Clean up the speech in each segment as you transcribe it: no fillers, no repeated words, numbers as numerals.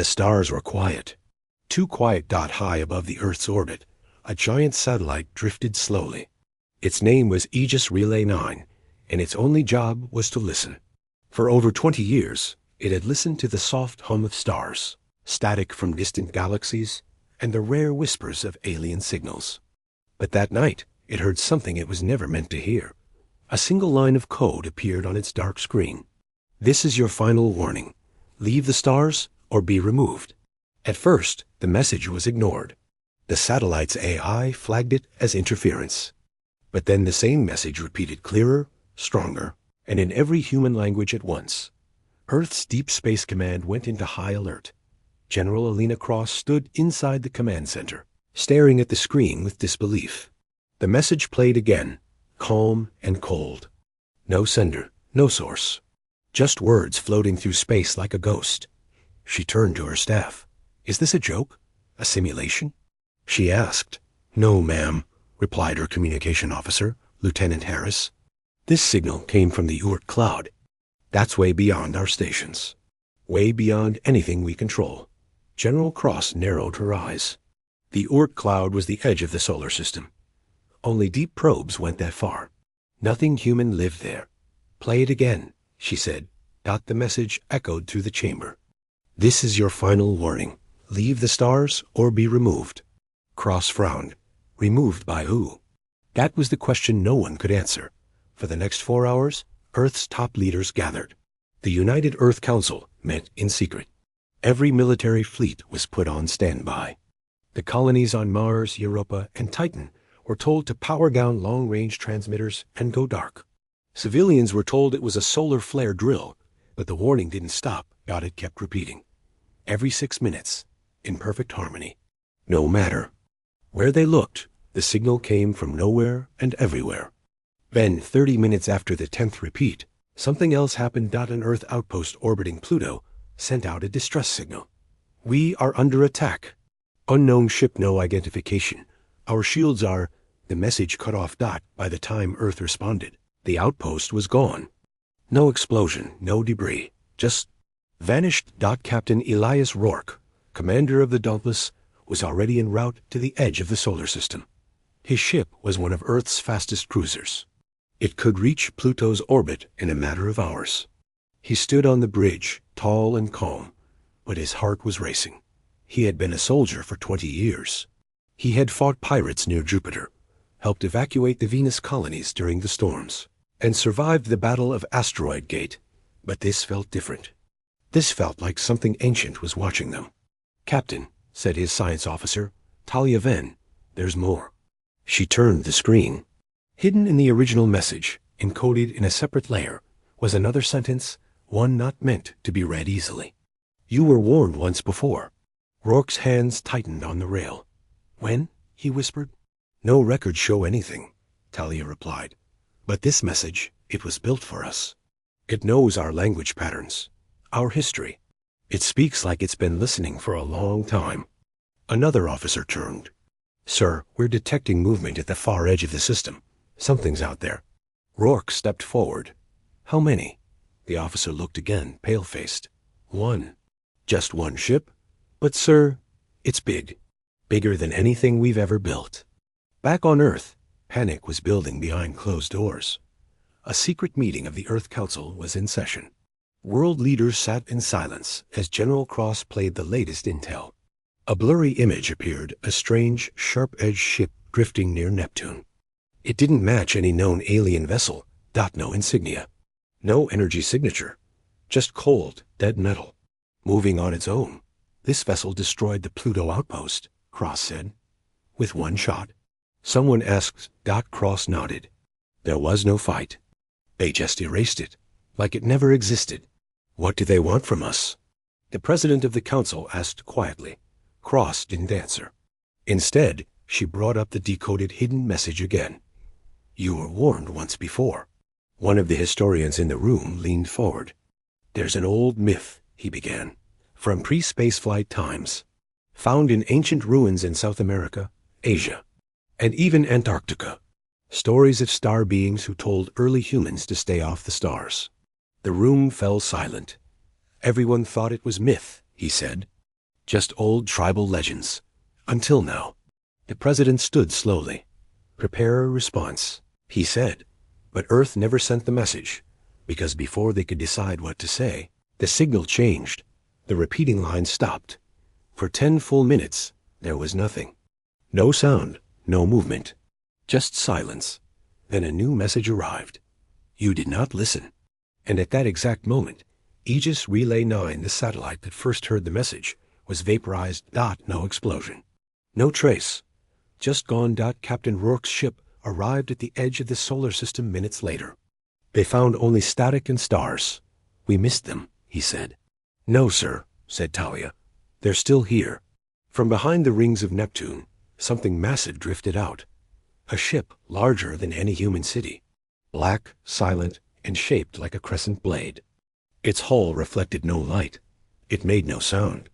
The stars were quiet. Too quiet. High above the Earth's orbit, a giant satellite drifted slowly. Its name was Aegis Relay 9, and its only job was to listen. For over 20 years, it had listened to the soft hum of stars, static from distant galaxies, and the rare whispers of alien signals. But that night, it heard something it was never meant to hear. A single line of code appeared on its dark screen. "This is your final warning. Leave the stars or be removed." At first, the message was ignored. The satellite's AI flagged it as interference. But then the same message repeated clearer, stronger, and in every human language at once. Earth's Deep Space Command went into high alert. General Alina Cross stood inside the command center, staring at the screen with disbelief. The message played again, calm and cold. No sender, no source. Just words floating through space like a ghost. She turned to her staff. "Is this a joke? A simulation?" She asked. "No, ma'am," replied her communication officer, Lieutenant Harris. "This signal came from the Oort cloud. That's way beyond our stations. Way beyond anything we control." General Cross narrowed her eyes. The Oort cloud was the edge of the solar system. Only deep probes went that far. Nothing human lived there. "Play it again," she said. The message echoed through the chamber. "This is your final warning. Leave the stars or be removed." Cross frowned. Removed by who? That was the question no one could answer. For the next 4 hours, Earth's top leaders gathered. The United Earth Council met in secret. Every military fleet was put on standby. The colonies on Mars, Europa, and Titan were told to power down long-range transmitters and go dark. Civilians were told it was a solar flare drill, but the warning didn't stop. It kept repeating. Every 6 minutes, in perfect harmony. No matter where they looked, the signal came from nowhere and everywhere. Then, 30 minutes after the 10th repeat, something else happened. An Earth outpost orbiting Pluto sent out a distress signal. "We are under attack. Unknown ship, no identification. Our shields are—" The message cut off. By the time Earth responded, the outpost was gone. No explosion, no debris, just vanished. Captain Elias Rourke, commander of the Dauntless, was already en route to the edge of the solar system. His ship was one of Earth's fastest cruisers. It could reach Pluto's orbit in a matter of hours. He stood on the bridge, tall and calm, but his heart was racing. He had been a soldier for 20 years. He had fought pirates near Jupiter, helped evacuate the Venus colonies during the storms, and survived the Battle of Asteroid Gate. But this felt different. This felt like something ancient was watching them. "Captain," said his science officer, "Talia Venn, there's more." She turned the screen. Hidden in the original message, encoded in a separate layer, was another sentence, one not meant to be read easily. "You were warned once before." Rourke's hands tightened on the rail. "When?" he whispered. "No records show anything," Talia replied. "But this message, it was built for us. It knows our language patterns, our history. It speaks like it's been listening for a long time." Another officer turned. "Sir, we're detecting movement at the far edge of the system. Something's out there." Rourke stepped forward. "How many?" The officer looked again, pale-faced. "One." "Just one ship?" "But, sir, it's big. Bigger than anything we've ever built." Back on Earth, panic was building behind closed doors. A secret meeting of the Earth Council was in session. World leaders sat in silence as General Cross played the latest intel. A blurry image appeared, a strange, sharp-edged ship drifting near Neptune. It didn't match any known alien vessel. No insignia. No energy signature. Just cold, dead metal. Moving on its own. "This vessel destroyed the Pluto outpost," Cross said. "With one shot." Someone asked. Cross nodded. "There was no fight. They just erased it, like it never existed." "What do they want from us?" The president of the council asked quietly. Cross didn't answer. Instead, she brought up the decoded hidden message again. "You were warned once before." One of the historians in the room leaned forward. "There's an old myth," he began, "from pre-spaceflight times, found in ancient ruins in South America, Asia, and even Antarctica. Stories of star beings who told early humans to stay off the stars." The room fell silent. "Everyone thought it was myth," he said. Just old tribal legends. Until now. The president stood slowly. Prepare a response, he said. But Earth never sent the message, because before they could decide what to say, the signal changed. The repeating line stopped. For 10 full minutes, there was nothing. No sound, no movement. Just silence. Then a new message arrived. You did not listen. And at that exact moment, Aegis Relay 9, the satellite that first heard the message, was vaporized. No explosion. No trace. Just gone. Captain Rourke's ship arrived at the edge of the solar system minutes later. They found only static and stars. We missed them, he said. No, sir, said Talia. They're still here. From behind the rings of Neptune, something massive drifted out. A ship larger than any human city. Black, silent, and shaped like a crescent blade. Its hull reflected no light. It made no sound.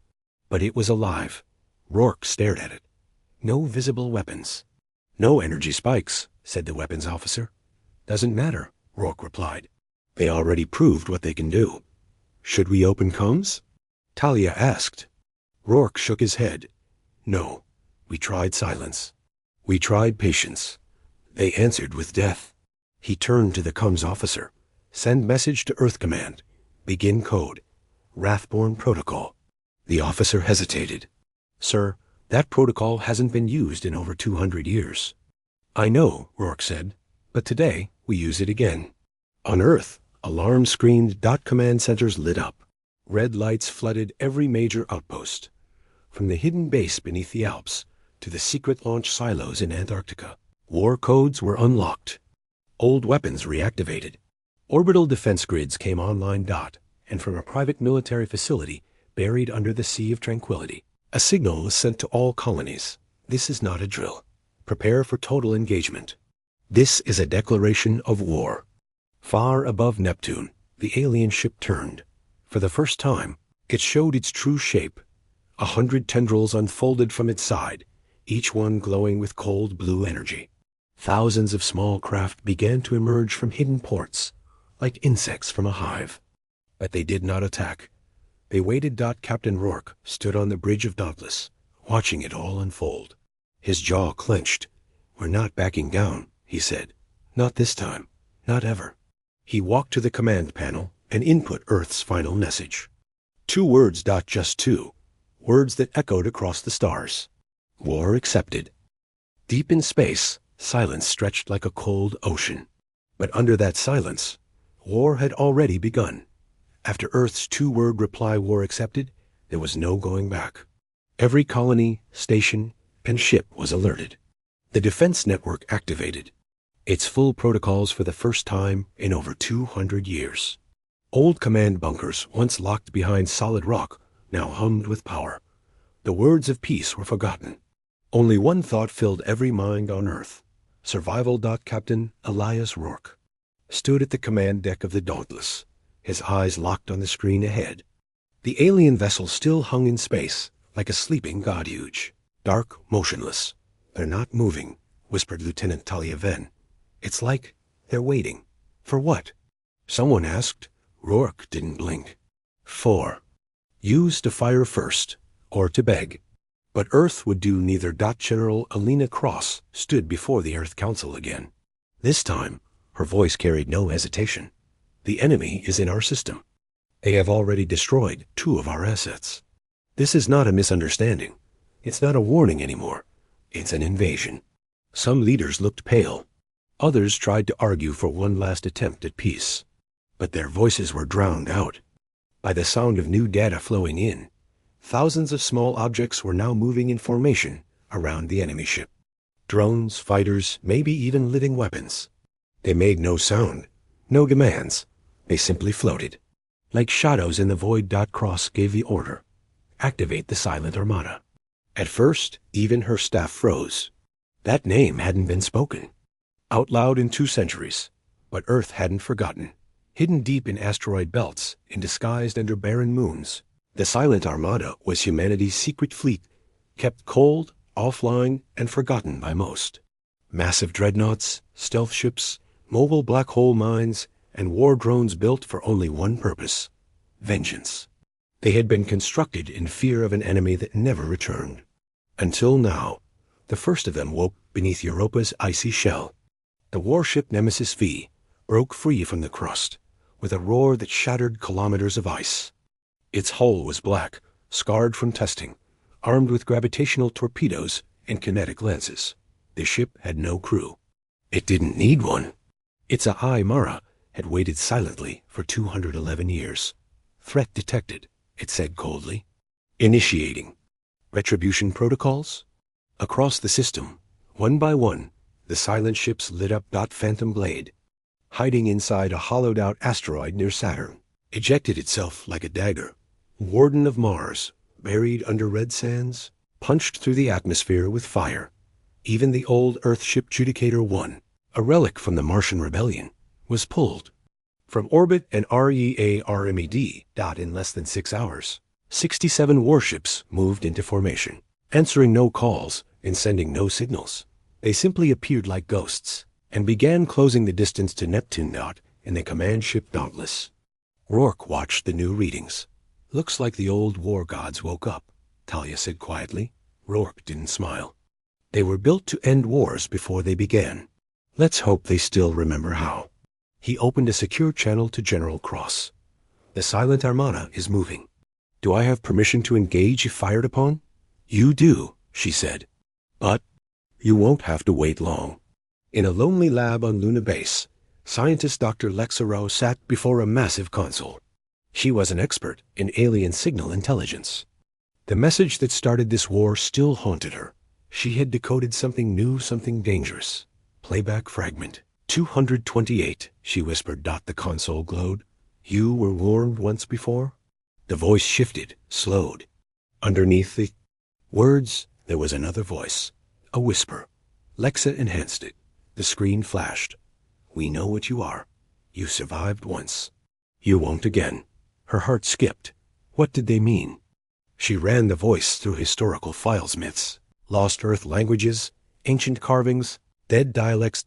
But it was alive. Rourke stared at it. No visible weapons. No energy spikes, said the weapons officer. Doesn't matter, Rourke replied. They already proved what they can do. Should we open comms? Talia asked. Rourke shook his head. No, we tried silence. We tried patience. They answered with death. He turned to the comms officer. Send message to Earth Command. Begin code. Rathborn Protocol. The officer hesitated. Sir, that protocol hasn't been used in over 200 years. I know, Rourke said, but today we use it again. On Earth, alarm-screened command centers lit up. Red lights flooded every major outpost. From the hidden base beneath the Alps to the secret launch silos in Antarctica, war codes were unlocked. Old weapons reactivated. Orbital defense grids came online. And from a private military facility buried under the Sea of Tranquility, a signal was sent to all colonies. This is not a drill. Prepare for total engagement. This is a declaration of war. Far above Neptune, the alien ship turned. For the first time, it showed its true shape. 100 tendrils unfolded from its side, each one glowing with cold blue energy. Thousands of small craft began to emerge from hidden ports, like insects from a hive. But they did not attack. They waited. Captain Rourke stood on the bridge of Dauntless, watching it all unfold. His jaw clenched. We're not backing down, he said. Not this time. Not ever. He walked to the command panel and input Earth's final message. 2 words. Just 2. Words that echoed across the stars. War accepted. Deep in space, silence stretched like a cold ocean. But under that silence, war had already begun. After Earth's 2-word reply, war accepted, there was no going back. Every colony, station, and ship was alerted. The defense network activated. Its full protocols for the first time in over 200 years. Old command bunkers, once locked behind solid rock, now hummed with power. The words of peace were forgotten. Only one thought filled every mind on Earth. Survival. Captain Elias Rourke stood at the command deck of the Dauntless, his eyes locked on the screen ahead. The alien vessel still hung in space, like a sleeping godhuge, dark, motionless. They're not moving, whispered Lieutenant Talia Venn. It's like they're waiting. For what? Someone asked. Rourke didn't blink. 4. Use to fire first, or to beg. But Earth would do neither. General Alina Cross stood before the Earth Council again. This time, her voice carried no hesitation. The enemy is in our system. They have already destroyed 2 of our assets. This is not a misunderstanding. It's not a warning anymore. It's an invasion. Some leaders looked pale. Others tried to argue for one last attempt at peace. But their voices were drowned out by the sound of new data flowing in. Thousands of small objects were now moving in formation around the enemy ship. Drones, fighters, maybe even living weapons. They made no sound, no demands. They simply floated. Like shadows in the void. Cross gave the order. Activate the Silent Armada. At first, even her staff froze. That name hadn't been spoken out loud in 2 centuries. But Earth hadn't forgotten. Hidden deep in asteroid belts and disguised under barren moons, the Silent Armada was humanity's secret fleet, kept cold, offline, and forgotten by most. Massive dreadnoughts, stealth ships, mobile black hole mines, and war drones built for only one purpose: vengeance. They had been constructed in fear of an enemy that never returned. Until now, the first of them woke beneath Europa's icy shell. The warship Nemesis V broke free from the crust, with a roar that shattered kilometers of ice. Its hull was black, scarred from testing, armed with gravitational torpedoes and kinetic lenses. The ship had no crew. It didn't need one. Its Ahai Mara had waited silently for 211 years. Threat detected, it said coldly. Initiating. Retribution protocols? Across the system, one by one, the silent ships lit up. Phantom Blade, hiding inside a hollowed-out asteroid near Saturn, ejected itself like a dagger. Warden of Mars, buried under red sands, punched through the atmosphere with fire. Even the old Earth ship Judicator 1, a relic from the Martian Rebellion, was pulled from orbit and REARMED. In less than 6 hours, 67 warships moved into formation, answering no calls and sending no signals. They simply appeared like ghosts and began closing the distance to Neptune. And the command ship Dauntless. Rourke watched the new readings. Looks like the old war gods woke up, Talia said quietly. Rourke didn't smile. They were built to end wars before they began. Let's hope they still remember how. He opened a secure channel to General Cross. The Silent Armada is moving. Do I have permission to engage if fired upon? You do, she said. But you won't have to wait long. In a lonely lab on Luna Base, scientist Dr. Lexa Rowe sat before a massive console. She was an expert in alien signal intelligence. The message that started this war still haunted her. She had decoded something new, something dangerous. Playback fragment. 228, she whispered. The console glowed. You were warned once before? The voice shifted, slowed. Underneath the words, there was another voice. A whisper. Lexa enhanced it. The screen flashed. We know what you are. You survived once. You won't again. Her heart skipped. What did they mean? She ran the voice through historical files, myths, lost Earth languages, ancient carvings, dead dialects.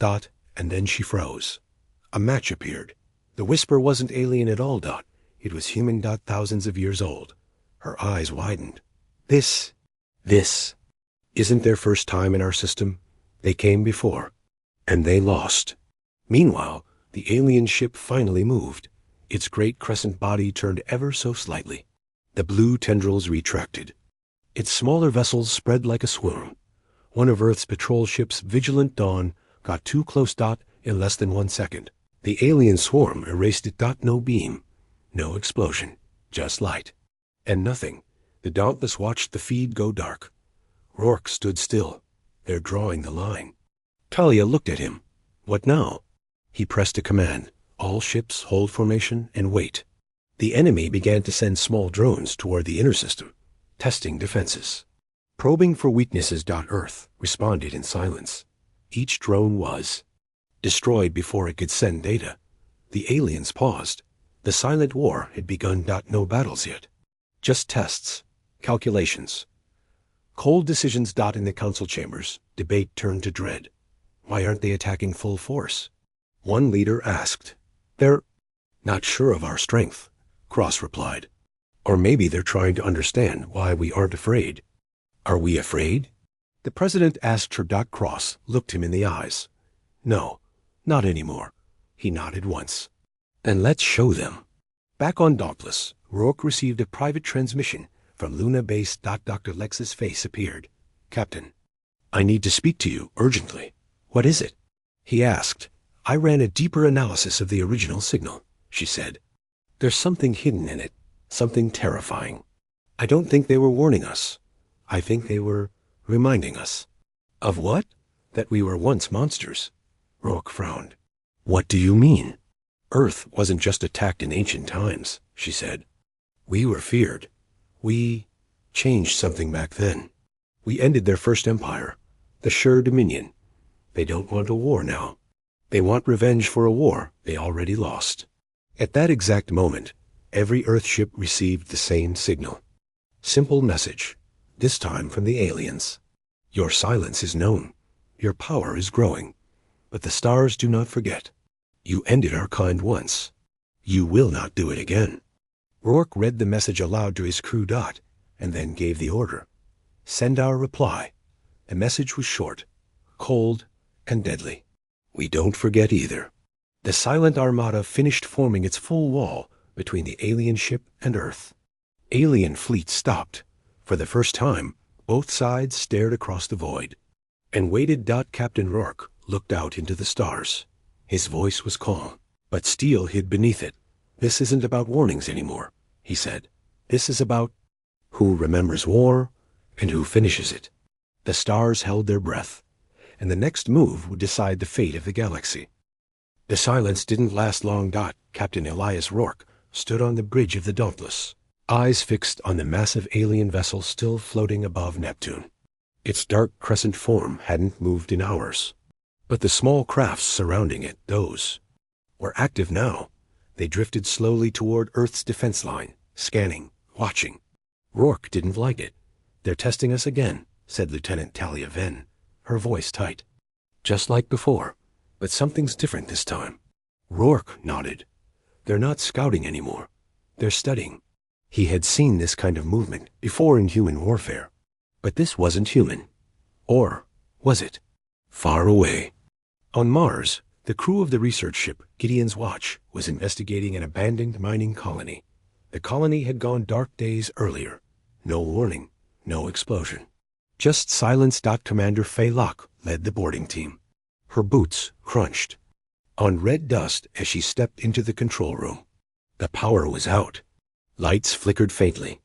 And then she froze. A match appeared. The whisper wasn't alien at all. It was human. Thousands of years old. Her eyes widened. This isn't their first time in our system. They came before, and they lost. Meanwhile, the alien ship finally moved. Its great crescent body turned ever so slightly. The blue tendrils retracted. Its smaller vessels spread like a swarm. One of Earth's patrol ships, Vigilant Dawn, got too close. In less than 1 second. The alien swarm erased it. No beam, no explosion, just light. And nothing. The Dauntless watched the feed go dark. Rourke stood still. They're drawing the line. Talia looked at him. What now? He pressed a command. All ships hold formation and wait. The enemy began to send small drones toward the inner system, testing defenses. Probing for weaknesses. Earth responded in silence. Each drone was destroyed before it could send data. The aliens paused. The silent war had begun. No battles yet. Just tests, calculations. Cold decisions. In the council chambers, debate turned to dread. Why aren't they attacking full force? One leader asked. They're not sure of our strength, Cross replied. Or maybe they're trying to understand why we aren't afraid. Are we afraid? The president asked her. Cross looked him in the eyes. No, not anymore. He nodded once. Then let's show them. Back on Dauntless, Rourke received a private transmission from Luna Base. Dr. Lex's face appeared. Captain, I need to speak to you urgently. What is it? He asked. I ran a deeper analysis of the original signal, she said. There's something hidden in it, something terrifying. I don't think they were warning us. I think they were reminding us. Of what? That we were once monsters. Rourke frowned. What do you mean? Earth wasn't just attacked in ancient times, she said. We were feared. We changed something back then. We ended their first empire, the Sure Dominion. They don't want a war now. They want revenge for a war they already lost. At that exact moment, every Earth ship received the same signal. Simple message, this time from the aliens. Your silence is known. Your power is growing. But the stars do not forget. You ended our kind once. You will not do it again. Rourke read the message aloud to his crew. And then gave the order. Send our reply. The message was short, cold, and deadly. We don't forget either. The silent armada finished forming its full wall between the alien ship and Earth. Alien fleet stopped. For the first time, both sides stared across the void and waited. Captain Rourke looked out into the stars. His voice was calm, but steel hid beneath it. This isn't about warnings anymore, he said. This is about who remembers war and who finishes it. The stars held their breath, and the next move would decide the fate of the galaxy. The silence didn't last long. Captain Elias Rourke stood on the bridge of the Dauntless, eyes fixed on the massive alien vessel still floating above Neptune. Its dark crescent form hadn't moved in hours, but the small crafts surrounding it, those were active now. They drifted slowly toward Earth's defense line, scanning, watching. Rourke didn't like it. They're testing us again, said Lieutenant Talia Venn, her voice tight. Just like before, but something's different this time. Rourke nodded. They're not scouting anymore. They're studying. He had seen this kind of movement before in human warfare. But this wasn't human. Or was it? Far away. On Mars, the crew of the research ship Gideon's Watch was investigating an abandoned mining colony. The colony had gone dark days earlier. No warning, no explosion. Just silence. Commander Faye Locke led the boarding team. Her boots crunched on red dust as she stepped into the control room. The power was out. Lights flickered faintly.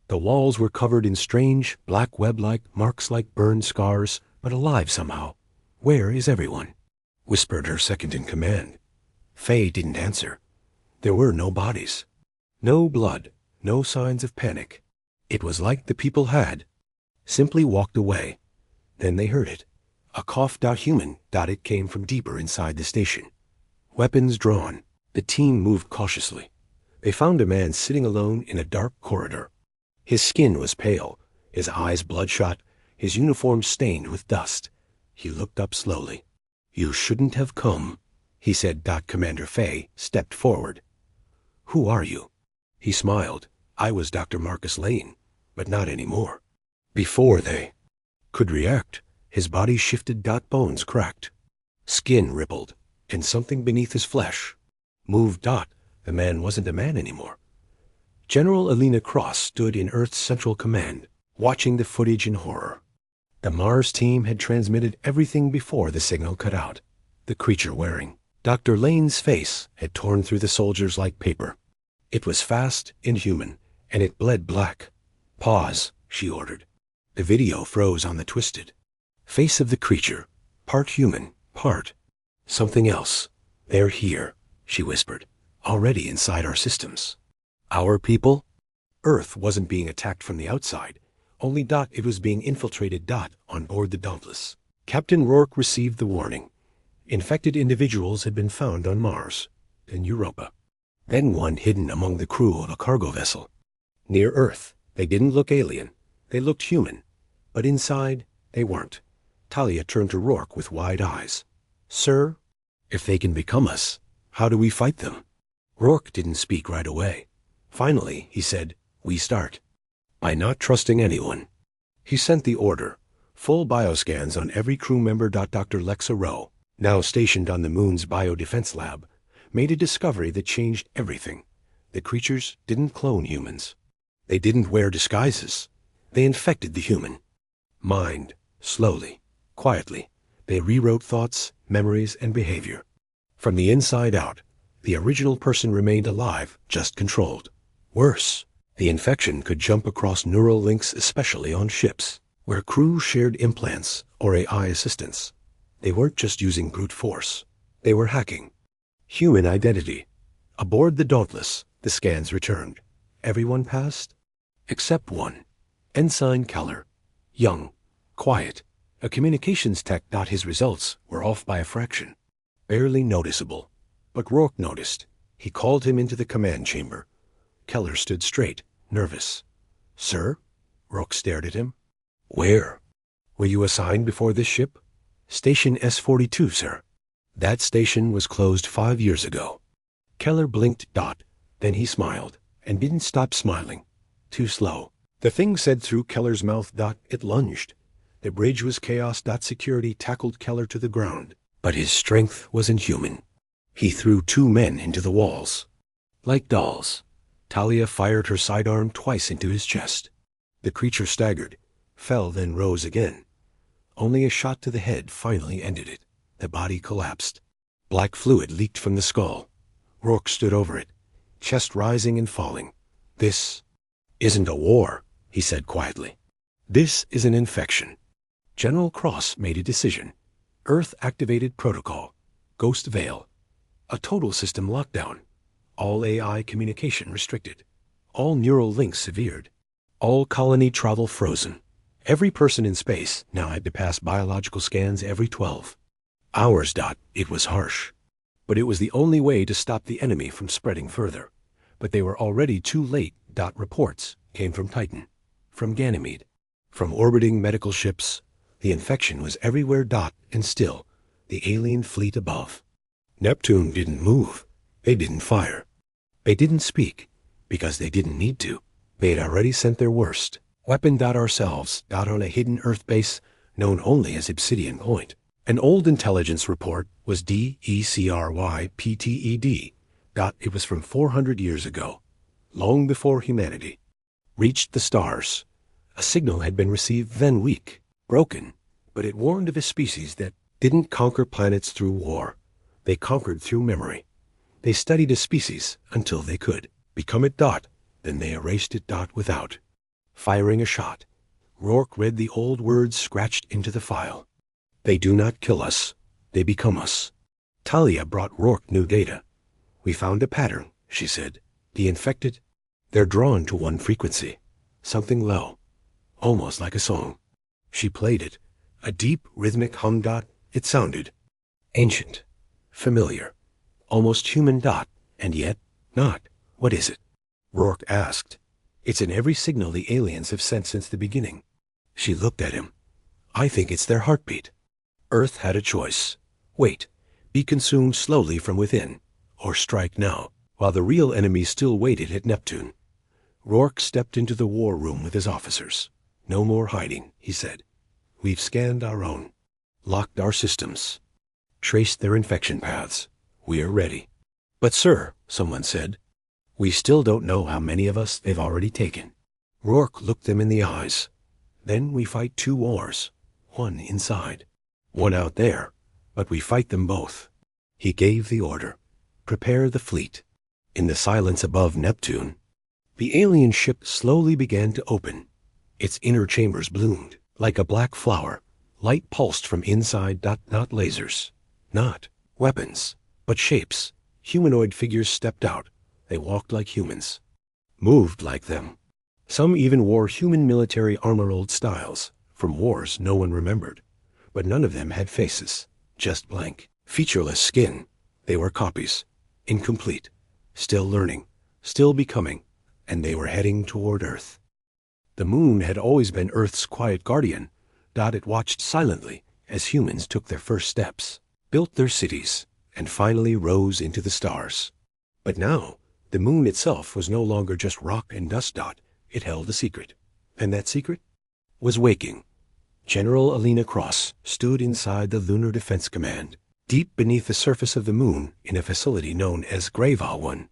The walls were covered in strange, black web-like marks like burned scars, but alive somehow. Where is everyone? Whispered her second in command. Faye didn't answer. There were no bodies. No blood, no signs of panic. It was like the people had simply walked away. Then they heard it. A cough. Human. It came from deeper inside the station. Weapons drawn. The team moved cautiously. They found a man sitting alone in a dark corridor. His skin was pale, his eyes bloodshot, his uniform stained with dust. He looked up slowly. You shouldn't have come, he said. Commander Faye stepped forward. Who are you? He smiled. I was Dr. Marcus Lane, but not anymore. Before they could react, his body shifted. Bones cracked. Skin rippled, and something beneath his flesh moved. The man wasn't a man anymore. General Alina Cross stood in Earth's Central Command, watching the footage in horror. The Mars team had transmitted everything before the signal cut out. The creature wearing Dr. Lane's face had torn through the soldiers like paper. It was fast, inhuman, and it bled black. Pause, she ordered. The video froze on the twisted face of the creature, part human, part something else. They're here, she whispered, already inside our systems. Our people? Earth wasn't being attacked from the outside. Only it was being infiltrated. On board the Dauntless, Captain Rourke received the warning. Infected individuals had been found on Mars and Europa. Then one hidden among the crew of a cargo vessel. Near Earth, they didn't look alien. They looked human. But inside, they weren't. Talia turned to Rourke with wide eyes. Sir, if they can become us, how do we fight them? Rourke didn't speak right away. Finally, he said, we start by not trusting anyone. He sent the order. Full bioscans on every crew member. Dr. Lexa Rowe, now stationed on the moon's biodefense lab, made a discovery that changed everything. The creatures didn't clone humans. They didn't wear disguises. They infected the human mind. Slowly, quietly, they rewrote thoughts, memories, and behavior. From the inside out, the original person remained alive, just controlled. Worse, the infection could jump across neural links, especially on ships, where crew shared implants or AI assistants. They weren't just using brute force. They were hacking human identity. Aboard the Dauntless, the scans returned. Everyone passed, except one. Ensign Keller. Young, quiet, a communications tech. His results were off by a fraction. Barely noticeable. But Rourke noticed. He called him into the command chamber. Keller stood straight, nervous. Sir? Rourke stared at him. Where? Were you assigned before this ship? Station S-42, sir. That station was closed 5 years ago. Keller blinked. Then he smiled. and didn't stop smiling. Too slow. The thing said through Keller's mouth. It lunged. The bridge was chaos. Security tackled Keller to the ground. But his strength was inhuman. He threw 2 men into the walls. Like dolls, Talia fired her sidearm twice into his chest. The creature staggered, fell, then rose again. Only a shot to the head finally ended it. The body collapsed. Black fluid leaked from the skull. Rourke stood over it, chest rising and falling. "This isn't a war," he said quietly. "This is an infection." General Cross made a decision. Earth-activated protocol. Ghost Veil. A total system lockdown. All AI communication restricted. All neural links severed. All colony travel frozen. Every person in space now had to pass biological scans every 12 hours. It was harsh. But it was the only way to stop the enemy from spreading further. But they were already too late. Reports came from Titan, from Ganymede, from orbiting medical ships. The infection was everywhere. And still, the alien fleet above. Neptune didn't move. They didn't fire. They didn't speak, because they didn't need to. They had already sent their worst weapon. Ourselves. On a hidden Earth base known only as Obsidian Point. An old intelligence report was DECRYPTED. It was from 400 years ago, long before humanity reached the stars. A signal had been received, then weak, broken, but it warned of a species that didn't conquer planets through war. They conquered through memory. They studied a species until they could become it. Then they erased it. Without firing a shot. Rourke read the old words scratched into the file. "They do not kill us. They become us." Talia brought Rourke new data. "We found a pattern," she said. "The infected, they're drawn to one frequency. Something low. Almost like a song." She played it. A deep, rhythmic hum. It sounded ancient, familiar, almost human. And yet, not. "What is it?" Rourke asked. "It's in every signal the aliens have sent since the beginning." She looked at him. "I think it's their heartbeat." Earth had a choice. Wait, be consumed slowly from within, or strike now, while the real enemy still waited at Neptune. Rourke stepped into the war room with his officers. "No more hiding," he said. "We've scanned our own, locked our systems, traced their infection paths. We are ready." "But sir," someone said, "we still don't know how many of us they've already taken." Rourke looked them in the eyes. "Then we fight 2 wars, one inside, one out there, but we fight them both." He gave the order. "Prepare the fleet." In the silence above Neptune, the alien ship slowly began to open. Its inner chambers bloomed like a black flower. Light pulsed from inside. Not lasers, not weapons, but shapes. Humanoid figures stepped out. They walked like humans, moved like them. Some even wore human military armor, old styles, from wars no one remembered. But none of them had faces, just blank, featureless skin. They were copies, incomplete, still learning, still becoming, and they were heading toward Earth. The moon had always been Earth's quiet guardian. It watched silently as humans took their first steps, built their cities, and finally rose into the stars. But now, the moon itself was no longer just rock and dust. It held a secret, and that secret was waking. General Alina Cross stood inside the Lunar Defense Command, deep beneath the surface of the moon in a facility known as Greyval 1.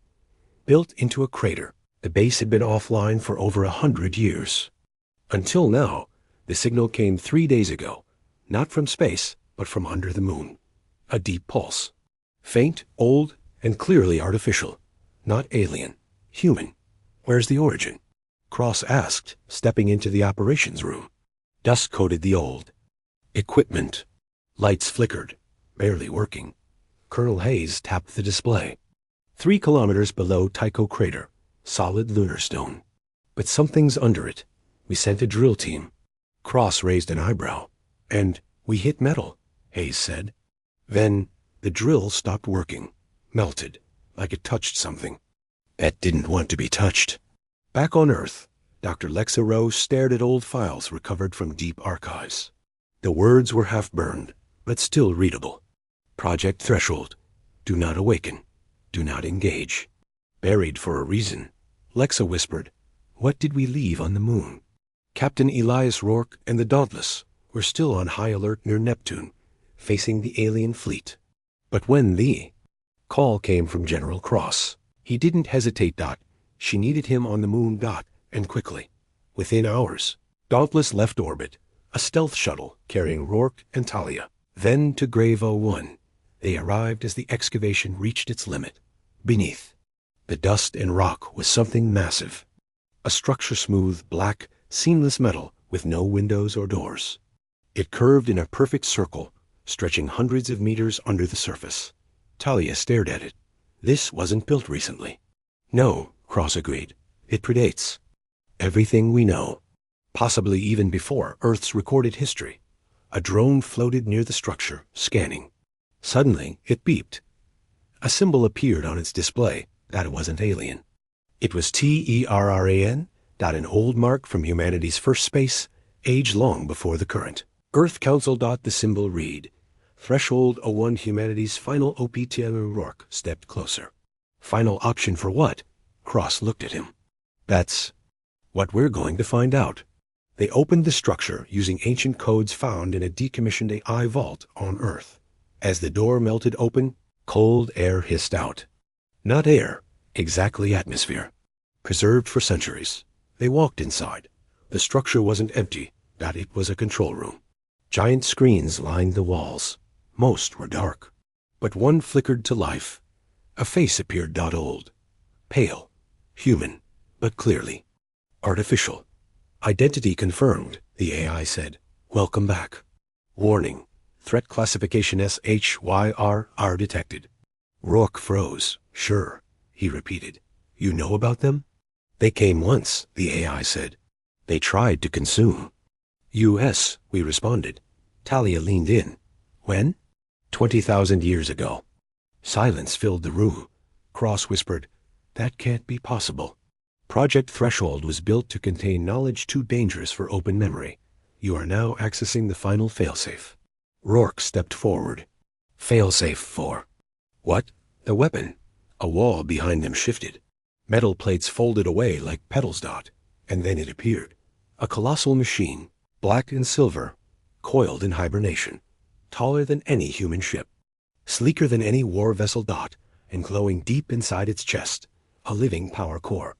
Built into a crater, the base had been offline for over 100 years. Until now, the signal came 3 days ago, not from space, but from under the moon. A deep pulse. Faint, old, and clearly artificial. Not alien. Human. Where's the origin? Cross asked, stepping into the operations room. Dust coated the old equipment. Lights flickered, barely working. Colonel Hayes tapped the display. 3 kilometers below Tycho crater. Solid lunar stone. But something's under it. We sent a drill team. Cross raised an eyebrow. "And we hit metal," Hayes said. Then the drill stopped working. Melted, like it touched something that didn't want to be touched. Back on Earth, Dr. Lexa Rose stared at old files recovered from deep archives. The words were half-burned, but still readable. Project Threshold. Do not awaken. Do not engage. Buried for a reason. Lexa whispered, "What did we leave on the moon?" Captain Elias Rourke and the Dauntless were still on high alert near Neptune, facing the alien fleet. But when the call came from General Cross, he didn't hesitate. She needed him on the moon. And quickly. Within hours, Dauntless left orbit, a stealth shuttle carrying Rourke and Talia. Then to Grave 01. They arrived as the excavation reached its limit. Beneath the dust and rock was something massive. A structure smooth, black, seamless metal with no windows or doors. It curved in a perfect circle, stretching hundreds of meters under the surface. Talia stared at it. This wasn't built recently. No, Cross agreed. It predates everything we know. Possibly even before Earth's recorded history. A drone floated near the structure, scanning. Suddenly, it beeped. A symbol appeared on its display. That wasn't alien. It was TERRAN, an old mark from humanity's first space, age long before the current. Earth Council. The symbol read, Threshold 01. Humanity's final OPTM. Rourke stepped closer. Final option for what? Cross looked at him. That's what we're going to find out. They opened the structure using ancient codes found in a decommissioned AI vault on Earth. As the door melted open, cold air hissed out. Not air, exactly atmosphere. Preserved for centuries. They walked inside. The structure wasn't empty. It was a control room. Giant screens lined the walls. Most were dark. But one flickered to life. A face appeared. Old. Pale. Human. But clearly artificial. Identity confirmed, the AI said. Welcome back. Warning. Threat classification SHYR detected. Rourke froze. Sure, he repeated. You know about them? They came once, the AI said. They tried to consume. US, we responded. Talia leaned in. When? 20,000 years ago. Silence filled the room. Cross whispered, That can't be possible. Project Threshold was built to contain knowledge too dangerous for open memory. You are now accessing the final failsafe. Rourke stepped forward. Failsafe 4. What? The weapon. A wall behind them shifted. Metal plates folded away like petals. And then it appeared. A colossal machine, black and silver, coiled in hibernation, taller than any human ship, sleeker than any war vessel. And glowing deep inside its chest, a living power core.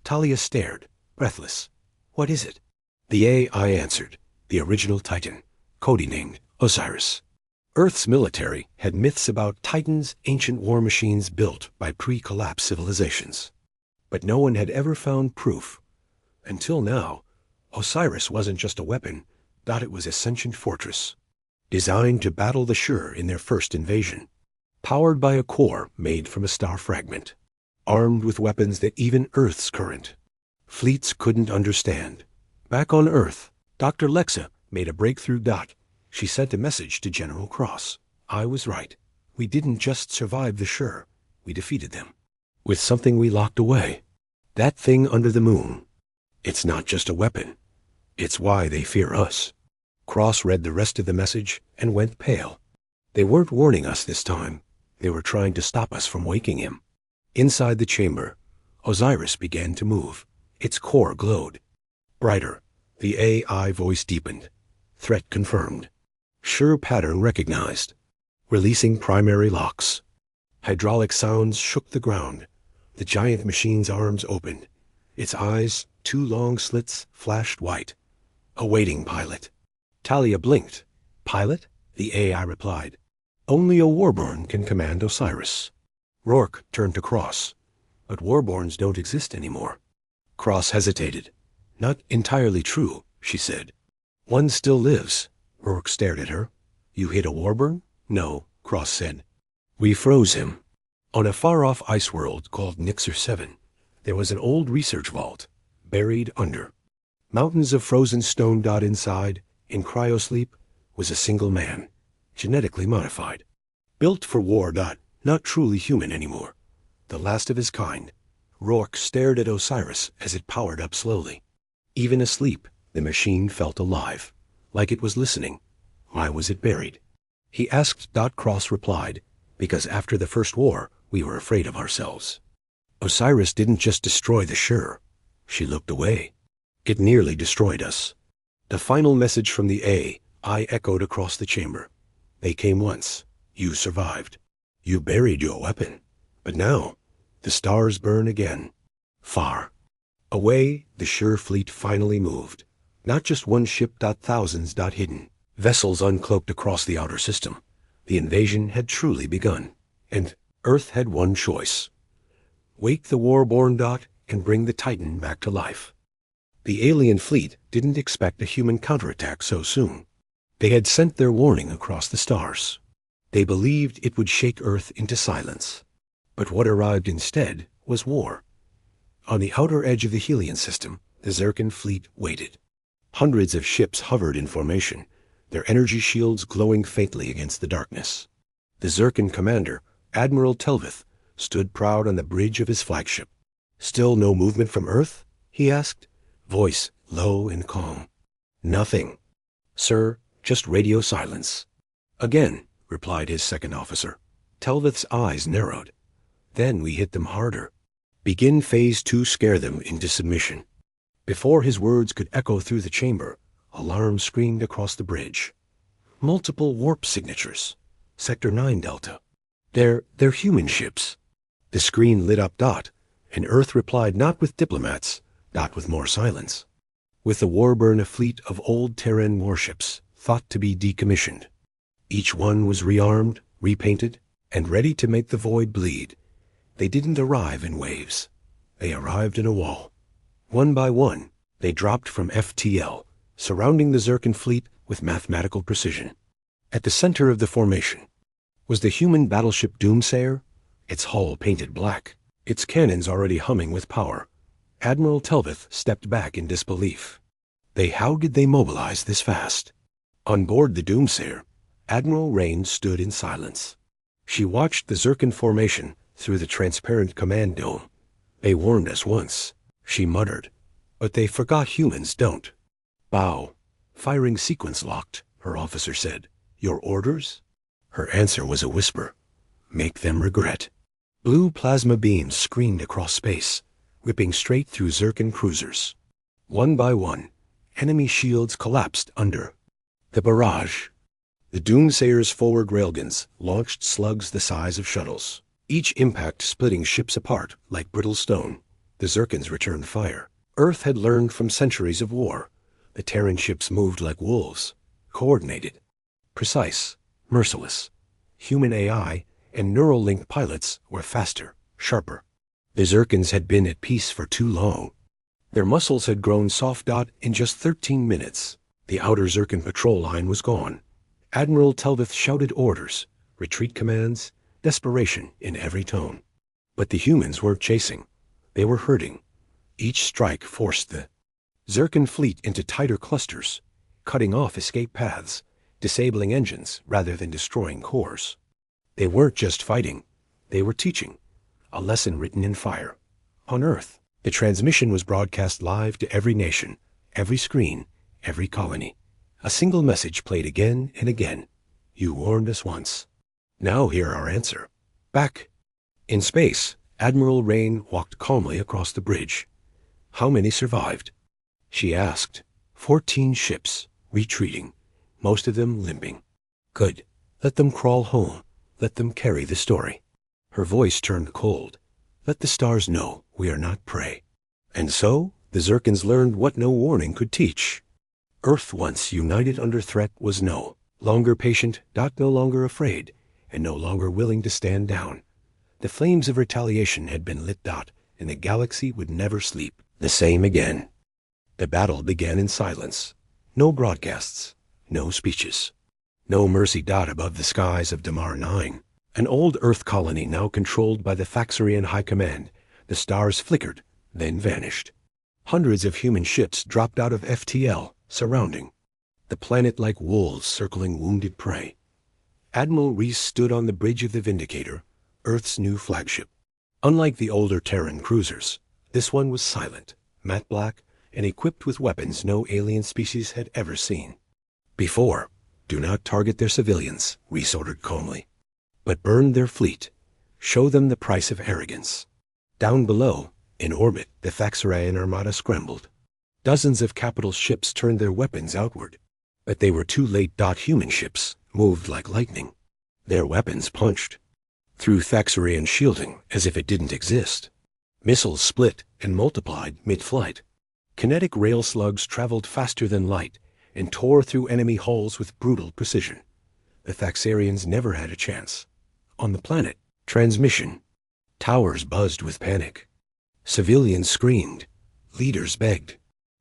Talia stared, breathless. What is it? The AI answered, the original Titan, codenamed Osiris. Earth's military had myths about Titans, ancient war machines built by pre-collapse civilizations. But no one had ever found proof. Until now, Osiris wasn't just a weapon, it was a sentient fortress, designed to battle the Shur in their first invasion, powered by a core made from a star fragment, armed with weapons that even Earth's current fleets couldn't understand. Back on Earth, Dr. Lexa made a breakthrough. She sent a message to General Cross. I was right. We didn't just survive the Shur, we defeated them. With something we locked away. That thing under the moon. It's not just a weapon. It's why they fear us. Cross read the rest of the message and went pale. They weren't warning us this time. They were trying to stop us from waking him. Inside the chamber, Osiris began to move. Its core glowed. Brighter. The AI voice deepened. Threat confirmed. Sure pattern recognized. Releasing primary locks. Hydraulic sounds shook the ground. The giant machine's arms opened. Its eyes, 2 long slits, flashed white. Awaiting pilot. Talia blinked. Pilot? The AI replied. Only a Warborn can command Osiris. Rourke turned to Cross. But Warborns don't exist anymore. Cross hesitated. Not entirely true, she said. One still lives. Rourke stared at her. You hit a Warborn? No, Cross said. We froze him. On a far-off ice world called Nixer 7, there was an old research vault, buried under. Mountains of frozen stone. Inside, in cryosleep, was a single man, genetically modified. Built for war. Not truly human anymore. The last of his kind. Rourke stared at Osiris as it powered up slowly. Even asleep, the machine felt alive, like it was listening. Why was it buried? He asked. Cross replied, because after the First War, we were afraid of ourselves. Osiris didn't just destroy the Shur. She looked away. It nearly destroyed us. The final message from the AI echoed across the chamber. They came once. You survived. You buried your weapon. But now, the stars burn again. Far away, the Shur fleet finally moved. Not just one ship, thousands, hidden. Vessels uncloaked across the outer system. The invasion had truly begun. And Earth had one choice. Wake the war-born, and bring the Titan back to life. The alien fleet didn't expect a human counterattack so soon. They had sent their warning across the stars. They believed it would shake Earth into silence. But what arrived instead was war. On the outer edge of the Helion system, the Zircon fleet waited. Hundreds of ships hovered in formation, their energy shields glowing faintly against the darkness. The Zircon commander, Admiral Telvith, stood proud on the bridge of his flagship. "Still no movement from Earth?" he asked, voice low and calm. "Nothing, sir, just radio silence." "Again," replied his second officer. Telvith's eyes narrowed. "Then we hit them harder. Begin Phase 2, scare them into submission." Before his words could echo through the chamber, alarm screamed across the bridge. "Multiple warp signatures. Sector 9 Delta. They're human ships." The screen lit up, and Earth replied not with diplomats, not with more silence. With the Warburn, a fleet of old Terran warships, thought to be decommissioned. Each one was rearmed, repainted, and ready to make the void bleed. They didn't arrive in waves. They arrived in a wall. One by one, they dropped from FTL, surrounding the Zircon fleet with mathematical precision. At the center of the formation was the human battleship Doomsayer, its hull painted black, its cannons already humming with power. Admiral Telvith stepped back in disbelief. How did they mobilize this fast? On board the Doomsayer, Admiral Rain stood in silence. She watched the Zircon formation through the transparent command dome. "They warned us once," she muttered, "but they forgot humans don't." "Bow. Firing sequence locked," her officer said. "Your orders?" Her answer was a whisper. "Make them regret." Blue plasma beams screened across space, ripping straight through Zircon cruisers. One by one, enemy shields collapsed under the barrage. The Doomsayer's forward railguns launched slugs the size of shuttles, each impact splitting ships apart like brittle stone. The Zircons returned fire. Earth had learned from centuries of war. The Terran ships moved like wolves, coordinated, precise, merciless. Human AI and neural-linked pilots were faster, sharper. The Zircons had been at peace for too long. Their muscles had grown soft. In just 13 minutes, the outer Zircon patrol line was gone. Admiral Telvith shouted orders, retreat commands, desperation in every tone. But the humans weren't chasing. They were herding. Each strike forced the Zircon fleet into tighter clusters, cutting off escape paths, disabling engines rather than destroying cores. They weren't just fighting. They were teaching. A lesson written in fire. On Earth, the transmission was broadcast live to every nation, every screen, every colony. A single message played again and again. "You warned us once. Now hear our answer." Back in space, Admiral Rain walked calmly across the bridge. "How many survived?" she asked. 14 ships, retreating, most of them limping. "Good. Let them crawl home. Let them carry the story." Her voice turned cold. "Let the stars know we are not prey." And so, the Zircons learned what no warning could teach. Earth, once united under threat, was no longer patient, no longer afraid, and no longer willing to stand down. The flames of retaliation had been lit, and the galaxy would never sleep the same again. The battle began in silence. No broadcasts, no speeches. No mercy. Above the skies of Damar 9, an old Earth colony now controlled by the Faxarian High Command, the stars flickered, then vanished. Hundreds of human ships dropped out of FTL, surrounding the planet like wolves circling wounded prey. Admiral Reese stood on the bridge of the Vindicator, Earth's new flagship. Unlike the older Terran cruisers, this one was silent, matte black, and equipped with weapons no alien species had ever seen before. "Do not target their civilians," Reese ordered calmly, "but burn their fleet. Show them the price of arrogance." Down below, in orbit, the Thaxarian armada scrambled. Dozens of capital ships turned their weapons outward. But they were too late. Human ships moved like lightning. Their weapons punched through Thaxarian shielding as if it didn't exist. Missiles split and multiplied mid-flight. Kinetic rail slugs traveled faster than light and tore through enemy hulls with brutal precision. The Thaxarians never had a chance. On the planet, transmission. Towers buzzed with panic. Civilians screamed. Leaders begged.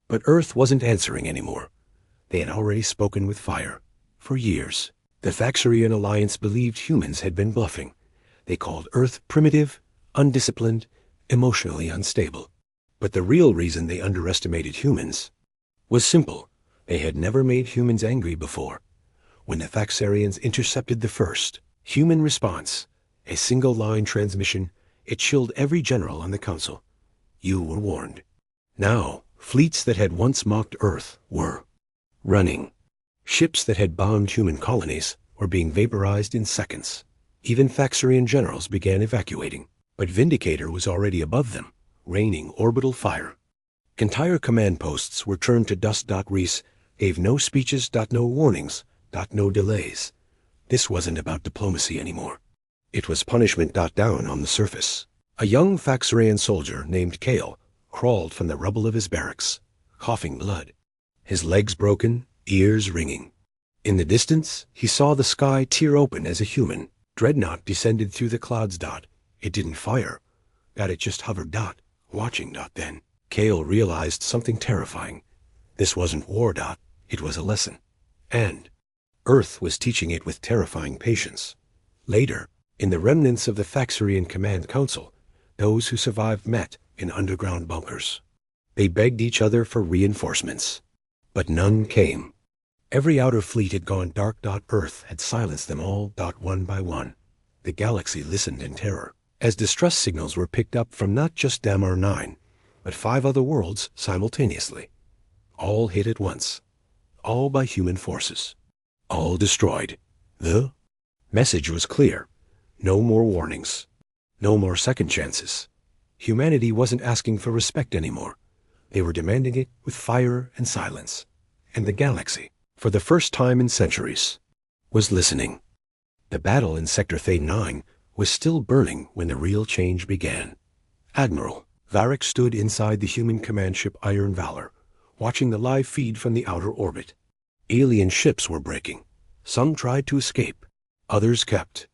But Earth wasn't answering anymore. They had already spoken with fire. For years, the Thaxarian Alliance believed humans had been bluffing. They called Earth primitive, undisciplined, emotionally unstable. But the real reason they underestimated humans was simple. They had never made humans angry before. When the Thaxarians intercepted the first human response, a single-line transmission, it chilled every general on the council. You were warned. Now, fleets that had once mocked Earth were running. Ships that had bombed human colonies were being vaporized in seconds. Even Thaxarian generals began evacuating. But Vindicator was already above them, raining orbital fire. Entire command posts were turned to dust. Reese gave no speeches. No warnings. No delays. This wasn't about diplomacy anymore. It was punishment. Down on the surface, a young Thaxarian soldier named Kale crawled from the rubble of his barracks, coughing blood. His legs broken, ears ringing. In the distance, he saw the sky tear open as a human dreadnought descended through the clouds. It didn't fire. It just hovered. Watching. Then, Kale realized something terrifying. This wasn't war. It was a lesson. And Earth was teaching it with terrifying patience. Later, in the remnants of the Thaxarian Command Council, those who survived met in underground bunkers. They begged each other for reinforcements. But none came. Every outer fleet had gone dark. Earth had silenced them all. One by one. The galaxy listened in terror as distress signals were picked up from not just Damar 9, but 5 other worlds simultaneously. All hit at once. All by human forces. All destroyed. The message was clear. No more warnings. No more second chances. Humanity wasn't asking for respect anymore. They were demanding it with fire and silence. And the galaxy, for the first time in centuries, was listening. The battle in Sector Thane 9 was still burning when the real change began. Admiral Varric stood inside the human command ship Iron Valor, watching the live feed from the outer orbit. Alien ships were breaking. Some tried to escape. Others kept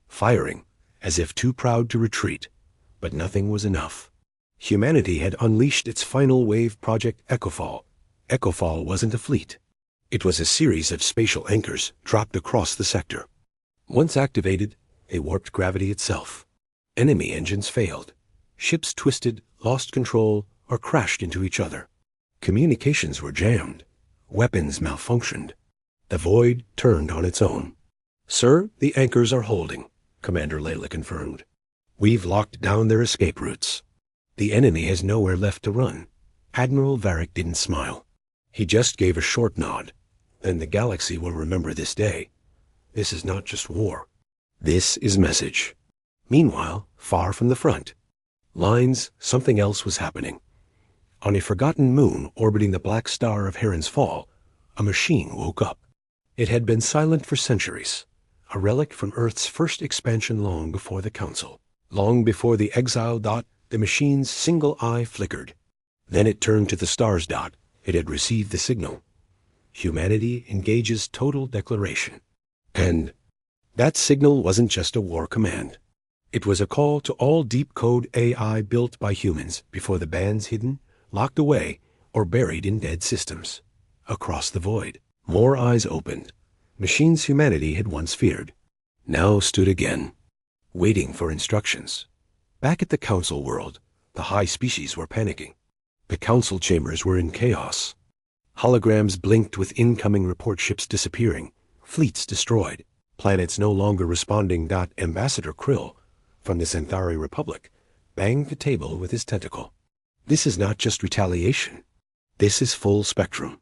firing, as if too proud to retreat. But nothing was enough. Humanity had unleashed its final wave, Project Echofall. Echofall wasn't a fleet. It was a series of spatial anchors dropped across the sector. Once activated, they warped gravity itself. Enemy engines failed. Ships twisted, lost control, or crashed into each other. Communications were jammed. Weapons malfunctioned. The void turned on its own. "Sir, the anchors are holding," Commander Layla confirmed. "We've locked down their escape routes. The enemy has nowhere left to run." Admiral Varric didn't smile. He just gave a short nod. "Then the galaxy will remember this day. This is not just war. This is message." Meanwhile, far from the front lines, something else was happening. On a forgotten moon orbiting the black star of Heron's Fall, a machine woke up. It had been silent for centuries, a relic from Earth's first expansion long before the Council. Long before the exile. The machine's single eye flickered. Then it turned to the stars. It had received the signal. Humanity engages total declaration. And that signal wasn't just a war command. It was a call to all deep code AI built by humans before the bands hidden, locked away, or buried in dead systems. Across the void, more eyes opened. Machines humanity had once feared now stood again, waiting for instructions. Back at the Council world, the high species were panicking. The Council chambers were in chaos. Holograms blinked with incoming report ships disappearing, fleets destroyed, planets no longer responding. Ambassador Krill, from the Centauri Republic, banged the table with his tentacle. "This is not just retaliation. This is full spectrum.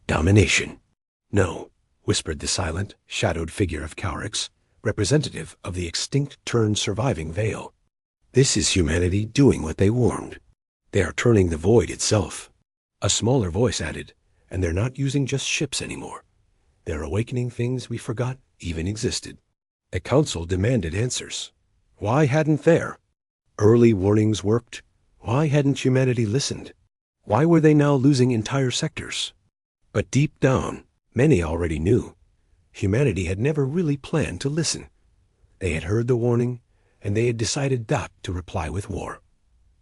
Domination." "No," whispered the silent, shadowed figure of Caurix, representative of the extinct turned surviving Veil. This is humanity doing what they warned. They are turning the void itself. A smaller voice added, and they're not using just ships anymore. They're awakening things we forgot even existed. The council demanded answers. Why hadn't there? Early warnings worked. Why hadn't humanity listened? Why were they now losing entire sectors? But deep down, many already knew. Humanity had never really planned to listen. They had heard the warning, and they had decided not to reply with war.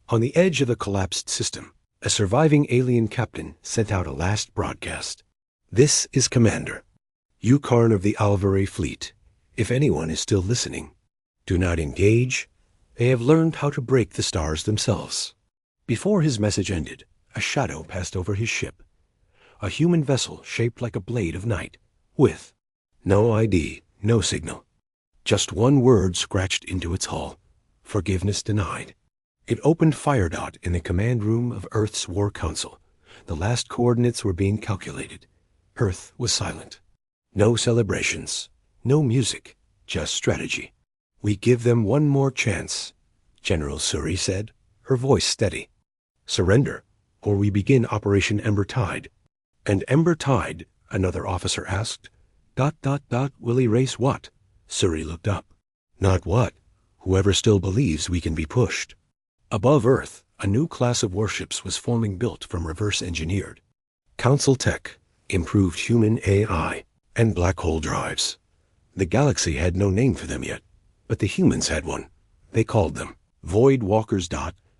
On the edge of the collapsed system, a surviving alien captain sent out a last broadcast. This is Commander. Yukon of the Alvari Fleet. If anyone is still listening, do not engage. They have learned how to break the stars themselves. Before his message ended, a shadow passed over his ship. A human vessel shaped like a blade of night, with no ID, no signal. Just one word scratched into its hull. Forgiveness denied. It opened fire dot in the command room of Earth's War Council. The last coordinates were being calculated. Earth was silent. No celebrations, no music, just strategy. We give them one more chance, General Suri said, her voice steady. Surrender, or we begin Operation Ember Tide. And Ember Tide, another officer asked. ... will erase what? Suri looked up. Not what. Whoever still believes we can be pushed. Above Earth, a new class of warships was forming, built from reverse-engineered Council tech, improved human AI, and black hole drives. The galaxy had no name for them yet, but the humans had one. They called them Void Walkers.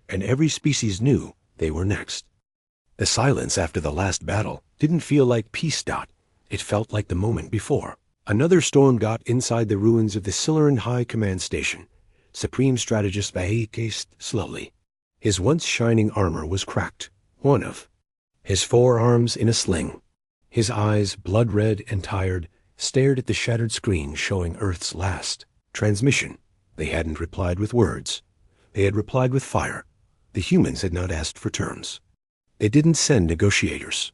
And every species knew they were next. The silence after the last battle didn't feel like peace. It felt like the moment before. Another storm. Inside the ruins of the Sileran High Command Station, Supreme Strategist Vahey cased slowly. His once shining armor was cracked, one of his forearms in a sling. His eyes, blood-red and tired, stared at the shattered screen showing Earth's last transmission. They hadn't replied with words. They had replied with fire. The humans had not asked for terms. They didn't send negotiators.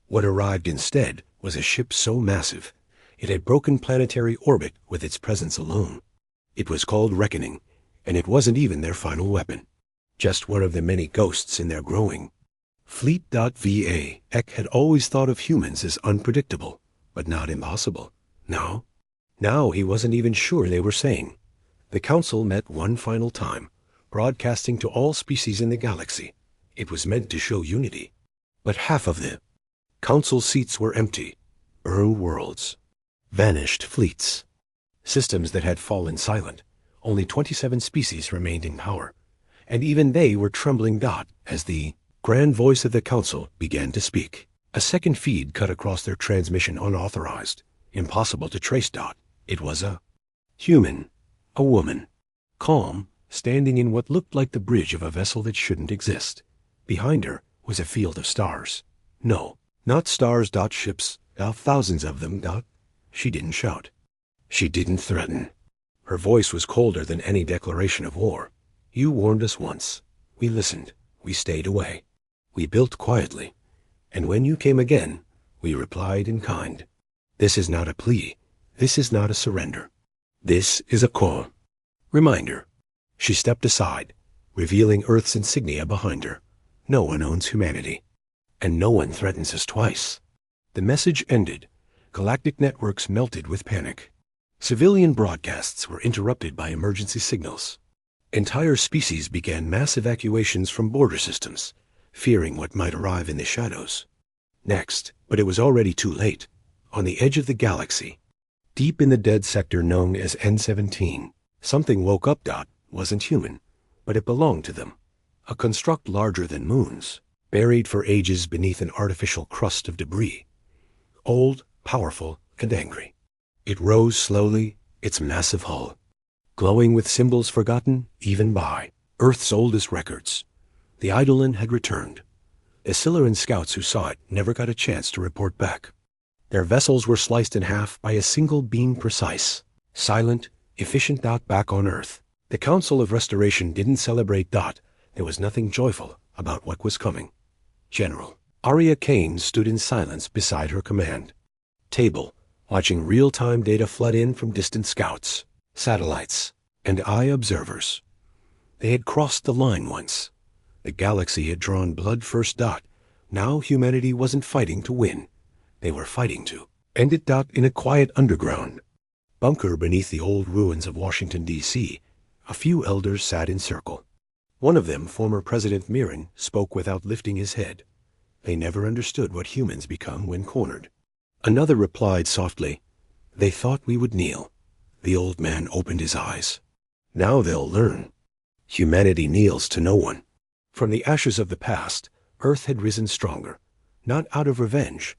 What arrived instead was a ship so massive, it had broken planetary orbit with its presence alone. It was called Reckoning, and it wasn't even their final weapon. Just one of the many ghosts in their growing fleet. Va. Eck had always thought of humans as unpredictable, but not impossible. Now he wasn't even sure they were sane. The council met one final time, broadcasting to all species in the galaxy. It was meant to show unity. But half of the council seats were empty. Worlds. Vanished fleets. Systems that had fallen silent. Only 27 species remained in power. And even they were trembling. As the grand voice of the council began to speak. A second feed cut across their transmission unauthorized. Impossible to trace. It was a human. A woman. Calm, standing in what looked like the bridge of a vessel that shouldn't exist. Behind her was a field of stars. No, not stars. Ships. Thousands of them. She didn't shout. She didn't threaten. Her voice was colder than any declaration of war. You warned us once. We listened. We stayed away. We built quietly. And when you came again, we replied in kind. This is not a plea. This is not a surrender. This is a call. Reminder. She stepped aside, revealing Earth's insignia behind her. No one owns humanity. And no one threatens us twice. The message ended. Galactic networks melted with panic. Civilian broadcasts were interrupted by emergency signals. Entire species began mass evacuations from border systems, fearing what might arrive in the shadows. Next, but it was already too late, on the edge of the galaxy, deep in the dead sector known as N17, something woke up. Wasn't human, but it belonged to them. A construct larger than moons, buried for ages beneath an artificial crust of debris. Old, powerful, and angry. It rose slowly, its massive hull, glowing with symbols forgotten even by Earth's oldest records. The Eidolon had returned. The Sileran scouts who saw it never got a chance to report back. Their vessels were sliced in half by a single beam, precise, silent, efficient. Back on Earth, the Council of Restoration didn't celebrate. There was nothing joyful about what was coming. General Arya Kane stood in silence beside her command table, watching real-time data flood in from distant scouts, satellites, and eye observers. They had crossed the line once. The galaxy had drawn blood first. Now humanity wasn't fighting to win. They were fighting to end it. In a quiet underground bunker beneath the old ruins of Washington, D.C., a few elders sat in circle. One of them, former President Mirren, spoke without lifting his head. They never understood what humans become when cornered. Another replied softly, "They thought we would kneel." The old man opened his eyes. "Now they'll learn. Humanity kneels to no one." From the ashes of the past, Earth had risen stronger, not out of revenge,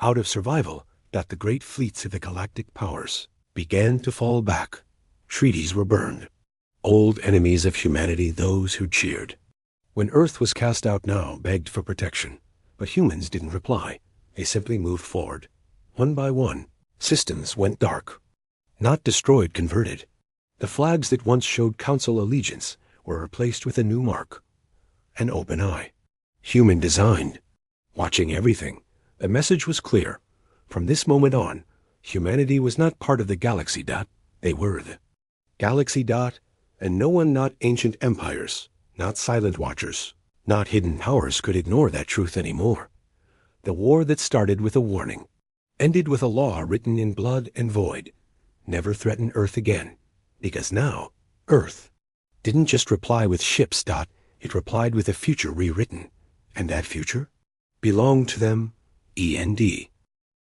out of survival. The great fleets of the galactic powers began to fall back. Treaties were burned. Old enemies of humanity, those who cheered. When Earth was cast out now, begged for protection. But humans didn't reply. They simply moved forward. One by one, systems went dark. Not destroyed, converted. The flags that once showed council allegiance were replaced with a new mark. An open eye. Human designed. Watching everything. The message was clear. From this moment on, humanity was not part of the galaxy. They were the galaxy. And no one, not ancient empires, not silent watchers, not hidden powers, could ignore that truth anymore. The war that started with a warning, ended with a law written in blood and void. Never threaten Earth again. Because now, Earth didn't just reply with ships. It replied with a future rewritten. And that future belonged to them. END.